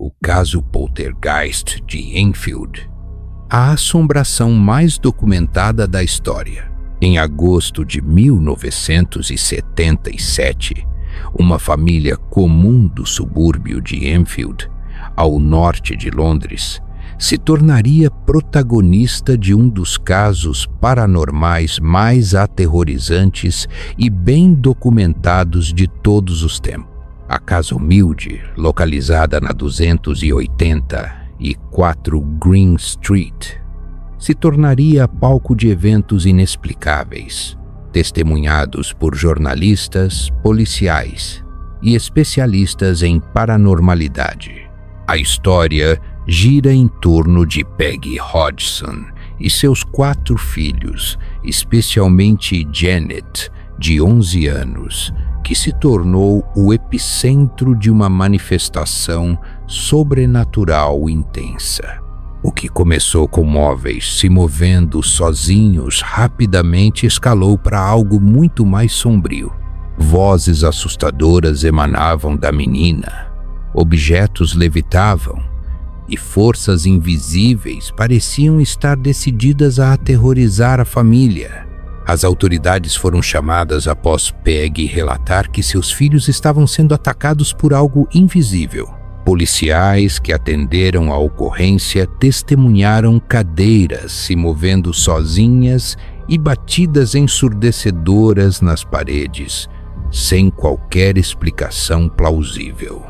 o caso Poltergeist de Enfield, a assombração mais documentada da história. Em agosto de 1977, uma família comum do subúrbio de Enfield, ao norte de Londres, se tornaria protagonista de um dos casos paranormais mais aterrorizantes e bem documentados de todos os tempos. A casa humilde, localizada na 284 Green Street, se tornaria palco de eventos inexplicáveis, testemunhados por jornalistas, policiais e especialistas em paranormalidade. A história gira em torno de Peggy Hodgson e seus 4 filhos, especialmente Janet, de 11 anos, que se tornou o epicentro de uma manifestação sobrenatural intensa. O que começou com móveis se movendo sozinhos rapidamente escalou para algo muito mais sombrio. Vozes assustadoras emanavam da menina, objetos levitavam, e forças invisíveis pareciam estar decididas a aterrorizar a família. As autoridades foram chamadas após Peggy relatar que seus filhos estavam sendo atacados por algo invisível. Policiais que atenderam à ocorrência testemunharam cadeiras se movendo sozinhas e batidas ensurdecedoras nas paredes, sem qualquer explicação plausível.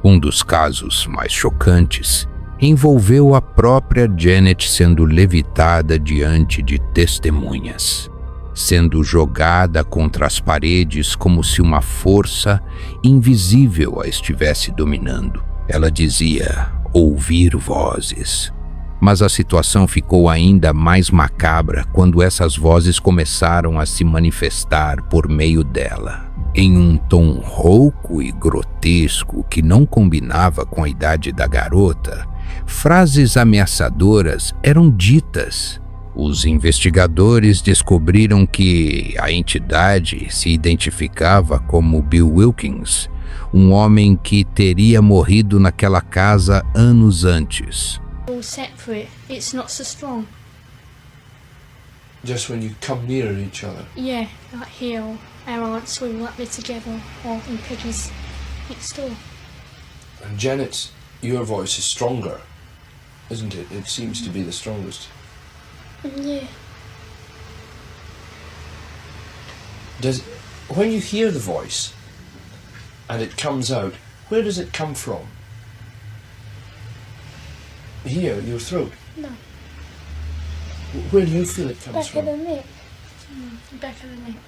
Um dos casos mais chocantes envolveu a própria Janet sendo levitada diante de testemunhas, sendo jogada contra as paredes como se uma força invisível a estivesse dominando. Ela dizia ouvir vozes, mas a situação ficou ainda mais macabra quando essas vozes começaram a se manifestar por meio dela. Em um tom rouco e grotesco que não combinava com a idade da garota, frases ameaçadoras eram ditas. Os investigadores descobriram que a entidade se identificava como Bill Wilkins, um homem que teria morrido naquela casa anos antes. All separate. It's not so strong. Just when you come near each other. Yeah, like here, or our aunts, we were up there together, or in Peggy's next door. And Janet's, your voice is stronger, isn't it? It seems to be the strongest. Yeah. When you hear the voice and it comes out, where does it come from? Here, your throat? No. Where do you feel it comes Back from? of the neck. Back of the neck.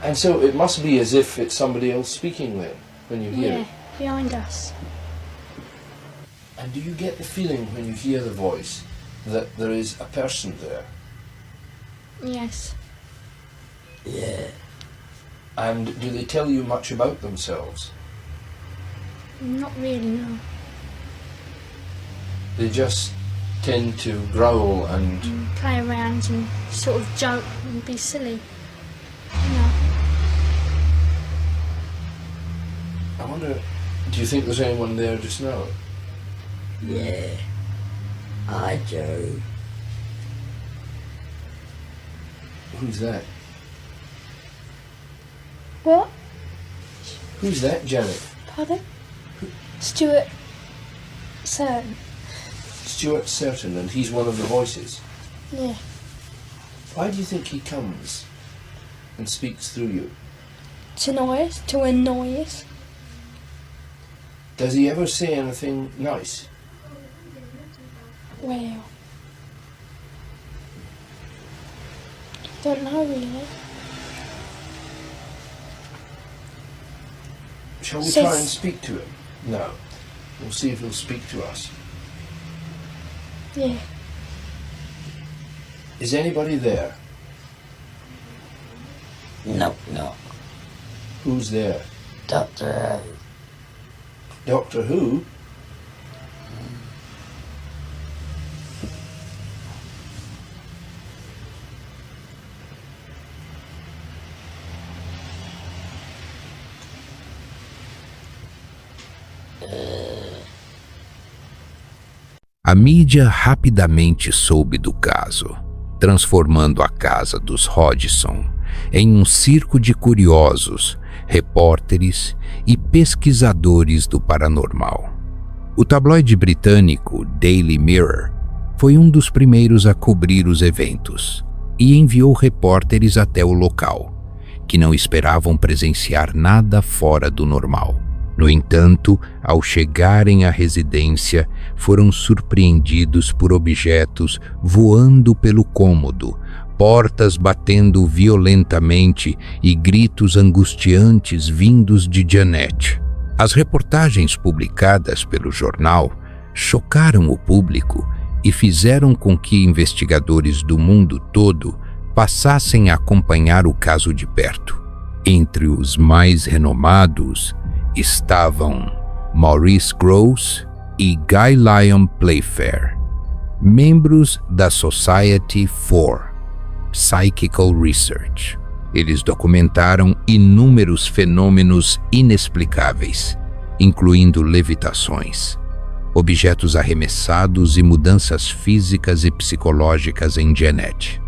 And so it must be as if it's somebody else speaking then, when you hear Yeah, it. behind us. And do you get the feeling when you hear the voice that there is a person there? Yes. Yeah. And do they tell you much about themselves? Not really, no. They just tend to growl and... Play around and sort of joke and be silly. No. I wonder, do you think there's anyone there just now? Yeah, I do. Who's that? What? Who's that, Janet? Pardon? Stuart Certain. Stuart Certain, and he's one of the voices. Yeah. Why do you think he comes and speaks through you? To annoy us. Does he ever say anything nice? Well, don't know really. Shall we Says- try and speak to him? No. We'll see if he'll speak to us. Yeah. Is anybody there? No. Who's there? Doctor Who. Doctor Who? A mídia rapidamente soube do caso, transformando a casa dos Hodgson em um circo de curiosos, repórteres e pesquisadores do paranormal. O tabloide britânico Daily Mirror foi um dos primeiros a cobrir os eventos e enviou repórteres até o local, que não esperavam presenciar nada fora do normal. No entanto, ao chegarem à residência, foram surpreendidos por objetos voando pelo cômodo, portas batendo violentamente e gritos angustiantes vindos de Janet. As reportagens publicadas pelo jornal chocaram o público e fizeram com que investigadores do mundo todo passassem a acompanhar o caso de perto. Entre os mais renomados estavam Maurice Grosse e Guy Lyon Playfair, membros da Society for Psychical Research. Eles documentaram inúmeros fenômenos inexplicáveis, incluindo levitações, objetos arremessados e mudanças físicas e psicológicas em Janet.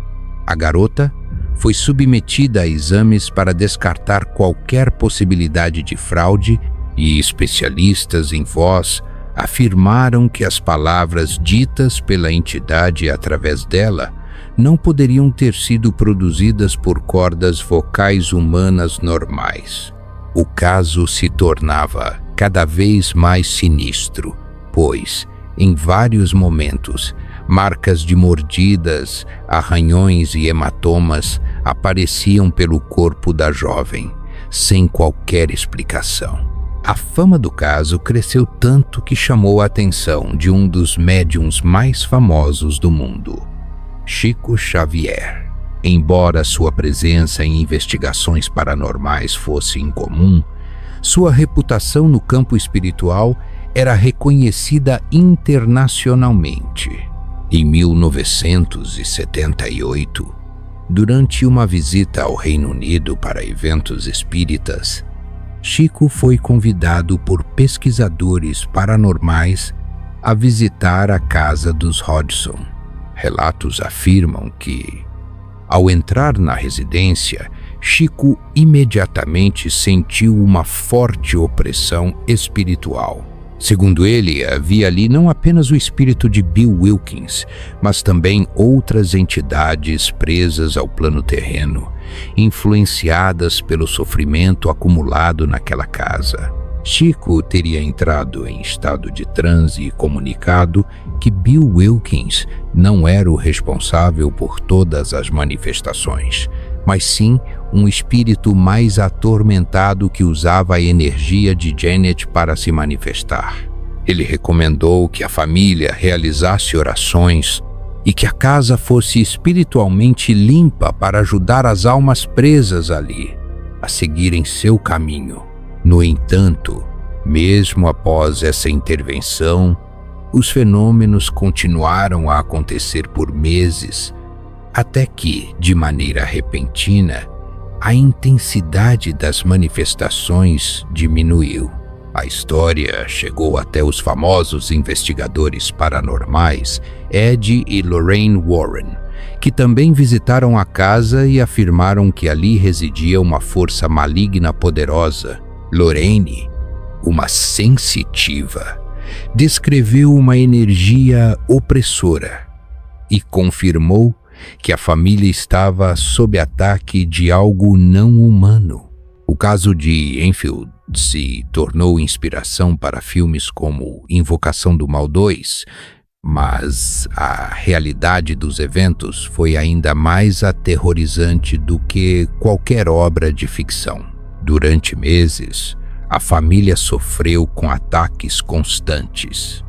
A garota foi submetida a exames para descartar qualquer possibilidade de fraude e especialistas em voz afirmaram que as palavras ditas pela entidade através dela não poderiam ter sido produzidas por cordas vocais humanas normais. O caso se tornava cada vez mais sinistro, pois, em vários momentos, marcas de mordidas, arranhões e hematomas apareciam pelo corpo da jovem, sem qualquer explicação. A fama do caso cresceu tanto que chamou a atenção de um dos médiums mais famosos do mundo, Chico Xavier. Embora sua presença em investigações paranormais fosse incomum, sua reputação no campo espiritual era reconhecida internacionalmente. Em 1978, durante uma visita ao Reino Unido para eventos espíritas, Chico foi convidado por pesquisadores paranormais a visitar a casa dos Hodgson. Relatos afirmam que, ao entrar na residência, Chico imediatamente sentiu uma forte opressão espiritual. Segundo ele, havia ali não apenas o espírito de Bill Wilkins, mas também outras entidades presas ao plano terreno, influenciadas pelo sofrimento acumulado naquela casa. Chico teria entrado em estado de transe e comunicado que Bill Wilkins não era o responsável por todas as manifestações, mas sim um espírito mais atormentado que usava a energia de Janet para se manifestar. Ele recomendou que a família realizasse orações e que a casa fosse espiritualmente limpa para ajudar as almas presas ali a seguirem seu caminho. No entanto, mesmo após essa intervenção, os fenômenos continuaram a acontecer por meses, até que, de maneira repentina, a intensidade das manifestações diminuiu. A história chegou até os famosos investigadores paranormais Ed e Lorraine Warren, que também visitaram a casa e afirmaram que ali residia uma força maligna poderosa. Lorraine, uma sensitiva, descreveu uma energia opressora e confirmou que a família estava sob ataque de algo não humano. O caso de Enfield se tornou inspiração para filmes como Invocação do Mal 2, mas a realidade dos eventos foi ainda mais aterrorizante do que qualquer obra de ficção. Durante meses, a família sofreu com ataques constantes,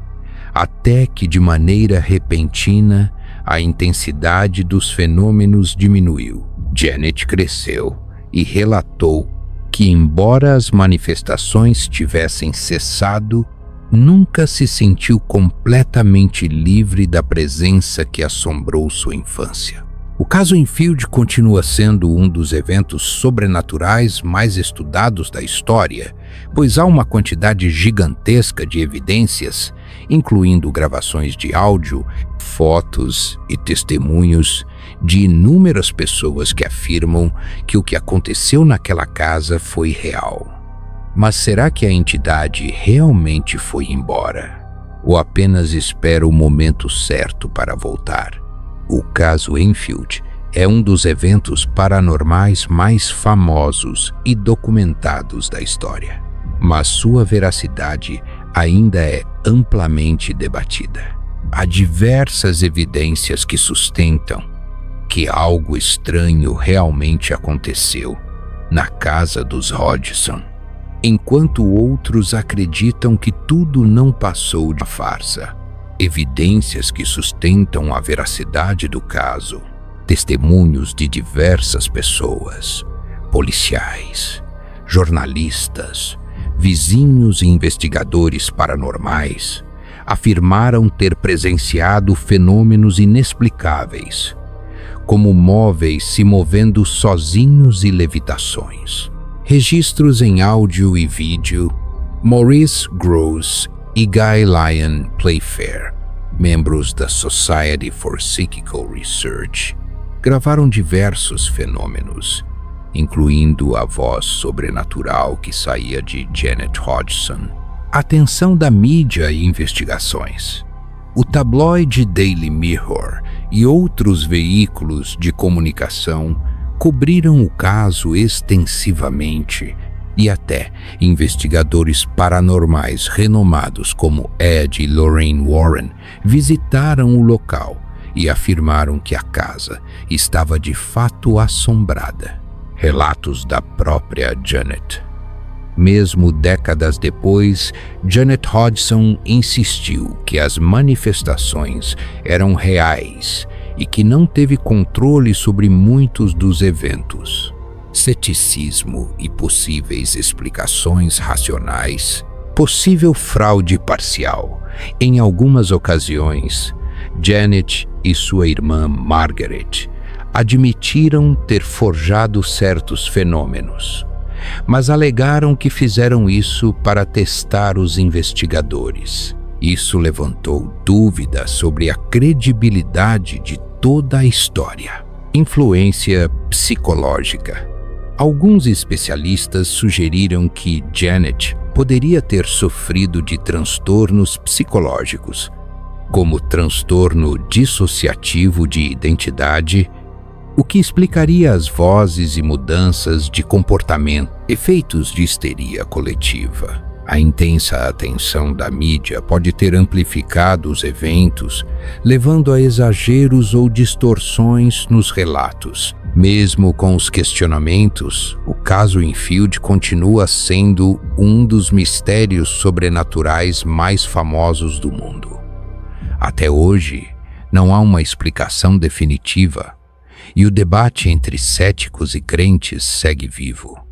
até que, de maneira repentina, a intensidade dos fenômenos diminuiu. Janet cresceu e relatou que, embora as manifestações tivessem cessado, nunca se sentiu completamente livre da presença que assombrou sua infância. O caso Enfield continua sendo um dos eventos sobrenaturais mais estudados da história, pois há uma quantidade gigantesca de evidências, incluindo gravações de áudio, fotos e testemunhos de inúmeras pessoas que afirmam que o que aconteceu naquela casa foi real. Mas será que a entidade realmente foi embora? Ou apenas espera o momento certo para voltar? O caso Enfield é um dos eventos paranormais mais famosos e documentados da história, mas sua veracidade ainda é amplamente debatida. Há diversas evidências que sustentam que algo estranho realmente aconteceu na casa dos Hodgson, enquanto outros acreditam que tudo não passou de farsa. Evidências que sustentam a veracidade do caso, testemunhos de diversas pessoas, policiais, jornalistas, vizinhos e investigadores paranormais, afirmaram ter presenciado fenômenos inexplicáveis, como móveis se movendo sozinhos e levitações. Registros em áudio e vídeo. Maurice Grosse e Guy Lyon Playfair, membros da Society for Psychical Research, gravaram diversos fenômenos, incluindo a voz sobrenatural que saía de Janet Hodgson. Atenção da mídia e investigações. O tabloide Daily Mirror e outros veículos de comunicação cobriram o caso extensivamente, e até investigadores paranormais renomados como Ed e Lorraine Warren visitaram o local e afirmaram que a casa estava de fato assombrada. Relatos da própria Janet. Mesmo décadas depois, Janet Hodgson insistiu que as manifestações eram reais e que não teve controle sobre muitos dos eventos. Ceticismo e possíveis explicações racionais. Possível fraude parcial. Em algumas ocasiões, Janet e sua irmã Margaret admitiram ter forjado certos fenômenos, mas alegaram que fizeram isso para testar os investigadores. Isso levantou dúvidas sobre a credibilidade de toda a história. Influência psicológica. Alguns especialistas sugeriram que Janet poderia ter sofrido de transtornos psicológicos, como transtorno dissociativo de identidade, o que explicaria as vozes e mudanças de comportamento, efeitos de histeria coletiva. A intensa atenção da mídia pode ter amplificado os eventos, levando a exageros ou distorções nos relatos. Mesmo com os questionamentos, o caso Enfield continua sendo um dos mistérios sobrenaturais mais famosos do mundo. Até hoje, não há uma explicação definitiva, e o debate entre céticos e crentes segue vivo.